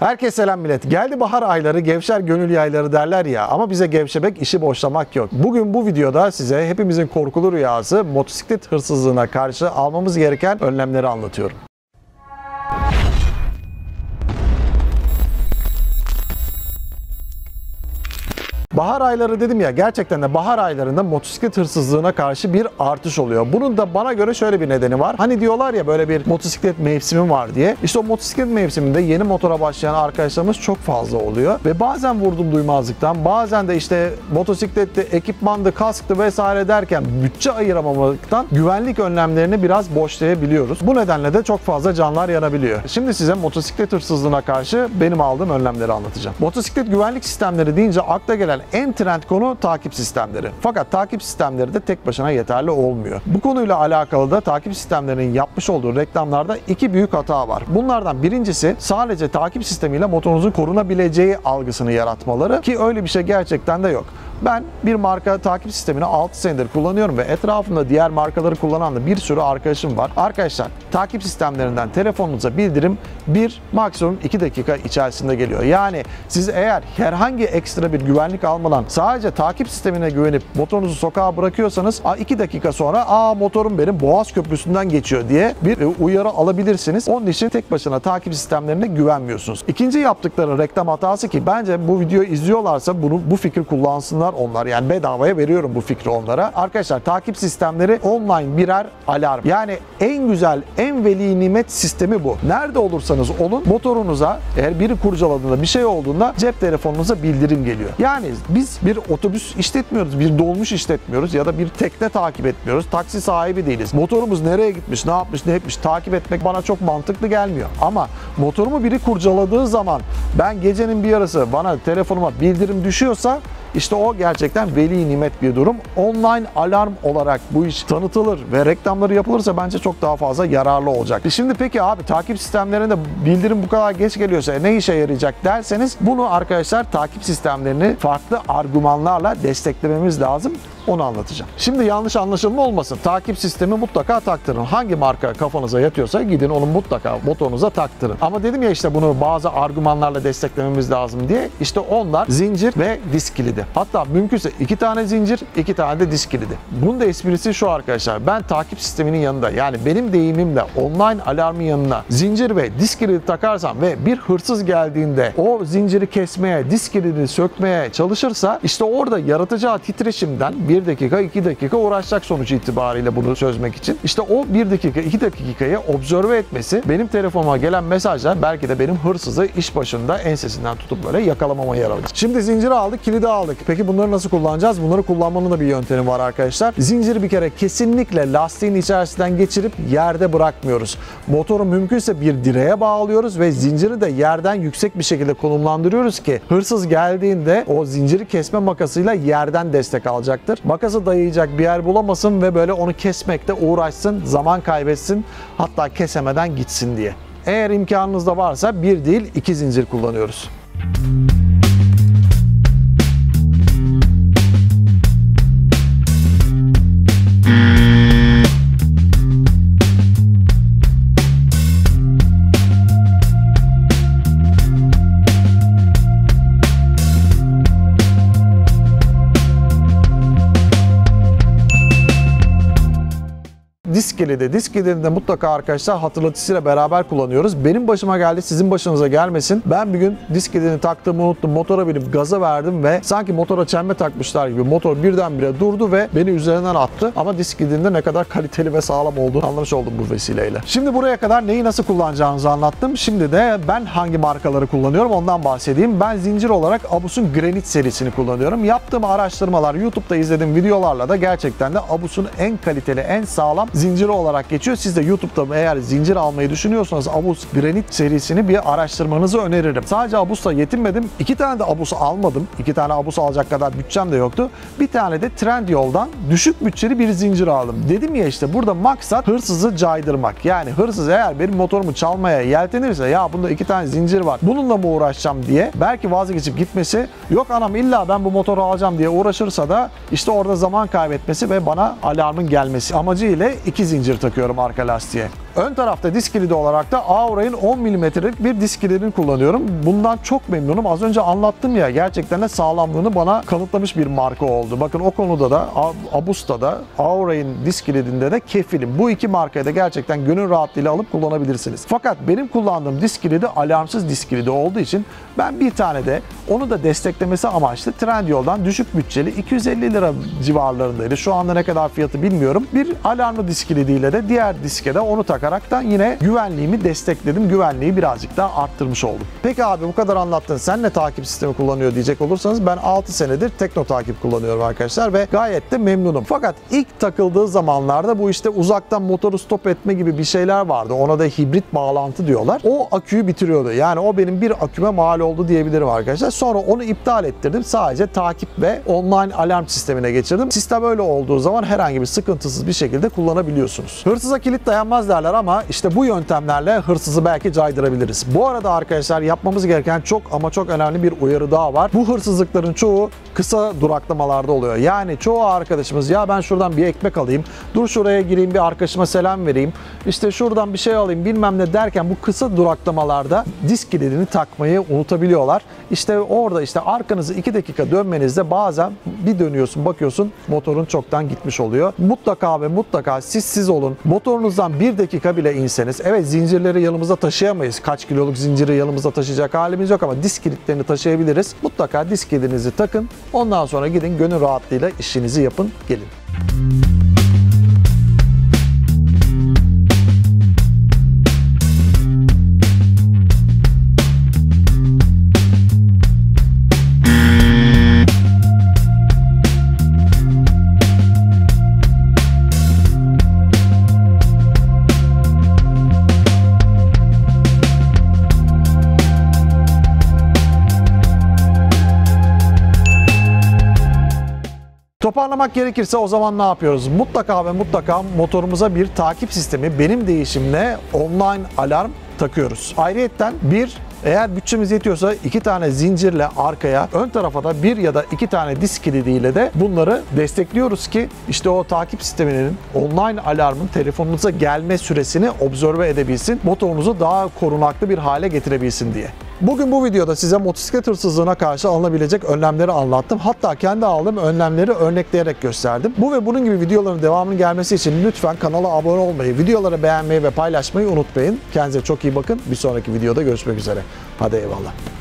Herkese selam millet. Geldi bahar ayları, gevşer gönül yayları derler ya, ama bize gevşemek, işi boşlamak yok. Bugün bu videoda size hepimizin korkulu rüyası motosiklet hırsızlığına karşı almamız gereken önlemleri anlatıyorum. Bahar ayları dedim ya, gerçekten de bahar aylarında motosiklet hırsızlığına karşı bir artış oluyor. Bunun da bana göre şöyle bir nedeni var. Hani diyorlar ya, böyle bir motosiklet mevsimi var diye. İşte o motosiklet mevsiminde yeni motora başlayan arkadaşlarımız çok fazla oluyor. Ve bazen vurdum duymazlıktan, bazen de işte motosiklette ekipmandı, kasktı vesaire derken bütçe ayıramamaktan güvenlik önlemlerini biraz boşlayabiliyoruz. Bu nedenle de çok fazla canlar yanabiliyor. Şimdi size motosiklet hırsızlığına karşı benim aldığım önlemleri anlatacağım. Motosiklet güvenlik sistemleri deyince akla gelen en trend konu takip sistemleri. Fakat takip sistemleri de tek başına yeterli olmuyor. Bu konuyla alakalı da takip sistemlerinin yapmış olduğu reklamlarda iki büyük hata var. Bunlardan birincisi, sadece takip sistemiyle motorunuzun korunabileceği algısını yaratmaları, ki öyle bir şey gerçekten de yok. Ben bir marka takip sistemini 6 senedir kullanıyorum ve etrafımda diğer markaları kullanan da bir sürü arkadaşım var. Arkadaşlar, takip sistemlerinden telefonunuza bildirim maksimum 2 dakika içerisinde geliyor. Yani siz eğer herhangi ekstra bir güvenlik almadan sadece takip sistemine güvenip motorunuzu sokağa bırakıyorsanız 2 dakika sonra motorum benim Boğaz Köprüsü'nden geçiyor diye bir uyarı alabilirsiniz. Onun için tek başına takip sistemlerine güvenmiyorsunuz. İkinci yaptıkları reklam hatası, ki bence bu videoyu izliyorlarsa bu fikri kullansınlar onlar. Yani bedavaya veriyorum bu fikri onlara. Arkadaşlar, takip sistemleri online birer alarm. Yani en güzel, en veli nimet sistemi bu. Nerede olursanız olun, motorunuza eğer biri kurcaladığında, bir şey olduğunda cep telefonunuza bildirim geliyor. Yani biz bir otobüs işletmiyoruz, bir dolmuş işletmiyoruz ya da bir tekne takip etmiyoruz. Taksi sahibi değiliz. Motorumuz nereye gitmiş, ne yapmış, ne etmiş takip etmek bana çok mantıklı gelmiyor. Ama motorumu biri kurcaladığı zaman ben gecenin bir yarısı bana telefonuma bildirim düşüyorsa, İşte o gerçekten veli nimet bir durum. Online alarm olarak bu iş tanıtılır ve reklamları yapılırsa bence çok daha fazla yararlı olacak. Şimdi peki abi, takip sistemlerinde bildirim bu kadar geç geliyorsa ne işe yarayacak derseniz, bunu arkadaşlar takip sistemlerini farklı argümanlarla desteklememiz lazım. Onu anlatacağım. Şimdi yanlış anlaşılma olmasın. Takip sistemi mutlaka taktırın. Hangi marka kafanıza yatıyorsa gidin onu mutlaka motorunuza taktırın. Ama dedim ya, işte bunu bazı argümanlarla desteklememiz lazım diye. İşte onlar zincir ve disk kilidi. Hatta mümkünse 2 tane zincir, 2 tane de disk kilidi. Bunun da esprisi şu arkadaşlar. Ben takip sisteminin yanında, yani benim deyimimle online alarmın yanına zincir ve disk kilidi takarsam ve bir hırsız geldiğinde o zinciri kesmeye, disk kilidini sökmeye çalışırsa, işte orada yaratacağı titreşimden 1 dakika, 2 dakika uğraşacak sonuç itibariyle bunu çözmek için. İşte o 1 dakika, 2 dakikayı observe etmesi, benim telefonuma gelen mesajlar belki de benim hırsızı iş başında ensesinden tutup böyle yakalamama yarayacak. Şimdi zinciri aldık, kilidi aldık. Peki bunları nasıl kullanacağız? Bunları kullanmanın da bir yöntemi var arkadaşlar. Zinciri bir kere kesinlikle lastiğin içerisinden geçirip yerde bırakmıyoruz. Motoru mümkünse bir direğe bağlıyoruz ve zinciri de yerden yüksek bir şekilde konumlandırıyoruz ki hırsız geldiğinde o zinciri kesme makasıyla yerden destek alacaktır. Makası dayayacak bir yer bulamasın ve böyle onu kesmekte uğraşsın, zaman kaybetsin, hatta kesemeden gitsin diye. Eğer imkanınız da varsa 1 değil 2 zincir kullanıyoruz. Disk kilidi. Disk kilidini de mutlaka arkadaşlar hatırlatıcıyla beraber kullanıyoruz. Benim başıma geldi, sizin başınıza gelmesin. Ben bir gün disk kilidini taktığımı unuttum. Motora binip gaza verdim ve sanki motora çelme takmışlar gibi motor birdenbire durdu ve beni üzerinden attı. Ama disk kilidinde ne kadar kaliteli ve sağlam olduğunu anlamış oldum bu vesileyle. Şimdi buraya kadar neyi nasıl kullanacağınızı anlattım. Şimdi de ben hangi markaları kullanıyorum ondan bahsedeyim. Ben zincir olarak Abus'un Granit serisini kullanıyorum. Yaptığım araştırmalar, YouTube'da izlediğim videolarla da gerçekten de Abus'un en kaliteli, en sağlam zinciri olarak geçiyor. Siz de YouTube'da eğer zincir almayı düşünüyorsanız Abus Granit serisini bir araştırmanızı öneririm. Sadece Abus'la yetinmedim. 2 tane de Abus almadım. 2 tane Abus alacak kadar bütçem de yoktu. Bir tane de Trendyol'dan düşük bütçeli bir zincir aldım. Dedim ya, işte burada maksat hırsızı caydırmak. Yani hırsız eğer benim motorumu çalmaya yeltenirse, ya bunda 2 tane zincir var, bununla mı uğraşacağım diye belki vazgeçip gitmesi, yok anam illa ben bu motoru alacağım diye uğraşırsa da işte orada zaman kaybetmesi ve bana alarmın gelmesi amacı ile 2 zincir takıyorum arka lastiğe. Ön tarafta disk kilidi olarak da Aura'nın 10 mm'lik bir disk kilidini kullanıyorum. Bundan çok memnunum. Az önce anlattım ya, gerçekten de sağlamlığını bana kanıtlamış bir marka oldu. Bakın o konuda da Abus'ta da Aura'nın disk kilidinde de kefilim. Bu iki markayı da gerçekten gönül rahatlığıyla alıp kullanabilirsiniz. Fakat benim kullandığım disk kilidi alarmsız disk kilidi olduğu için ben bir tane de onu da desteklemesi amaçlı Trendyol'dan düşük bütçeli 250 lira civarlarındaydı. Şu anda ne kadar fiyatı bilmiyorum. Bir alarmlı disk kilidiyle de diğer diske de onu takaraktan yine güvenliğimi destekledim. Güvenliği birazcık daha arttırmış oldum. Peki abi bu kadar anlattın. Sen ne takip sistemi kullanıyor diyecek olursanız ben 6 senedir Tekno Takip kullanıyorum arkadaşlar ve gayet de memnunum. Fakat ilk takıldığı zamanlarda bu işte uzaktan motoru stop etme gibi bir şeyler vardı. Ona da hibrit bağlantı diyorlar. O aküyü bitiriyordu. Yani o benim bir aküme mal oldu diyebilirim arkadaşlar. Sonra onu iptal ettirdim. Sadece takip ve online alarm sistemine geçirdim. Sistem öyle olduğu zaman herhangi bir sıkıntısız bir şekilde kullanabiliyorsunuz. Hırsıza kilit dayanmaz derler ama işte bu yöntemlerle hırsızı belki caydırabiliriz. Bu arada arkadaşlar yapmamız gereken çok ama çok önemli bir uyarı daha var. Bu hırsızlıkların çoğu kısa duraklamalarda oluyor. Yani çoğu arkadaşımız ya ben şuradan bir ekmek alayım, dur şuraya gireyim bir arkadaşıma selam vereyim, işte şuradan bir şey alayım bilmem ne derken bu kısa duraklamalarda disk kilidini takmayı unutabiliyorlar. İşte orada işte arkanızı 2 dakika dönmenizde bazen bir dönüyorsun bakıyorsun motorun çoktan gitmiş oluyor. Mutlaka ve mutlaka siz olun. Motorunuzdan 1 dakika bile inseniz, evet zincirleri yanımızda taşıyamayız. Kaç kiloluk zinciri yanımızda taşıyacak halimiz yok ama disk kilitlerini taşıyabiliriz. Mutlaka disk kilidinizi takın. Ondan sonra gidin gönül rahatlığıyla işinizi yapın, gelin. Toparlamak gerekirse o zaman ne yapıyoruz? Mutlaka ve mutlaka motorumuza bir takip sistemi, benim deyişimle online alarm takıyoruz. Ayrıyeten eğer bütçemiz yetiyorsa 2 tane zincirle arkaya, ön tarafa da 1 ya da 2 tane disk kilidiyle de bunları destekliyoruz ki işte o takip sisteminin online alarmın telefonunuza gelme süresini observe edebilsin, motorunuzu daha korunaklı bir hale getirebilsin diye. Bugün bu videoda size motosiklet hırsızlığına karşı alınabilecek önlemleri anlattım. Hatta kendi aldığım önlemleri örnekleyerek gösterdim. Bu ve bunun gibi videoların devamının gelmesi için lütfen kanala abone olmayı, videoları beğenmeyi ve paylaşmayı unutmayın. Kendinize çok iyi bakın. Bir sonraki videoda görüşmek üzere. Hadi eyvallah.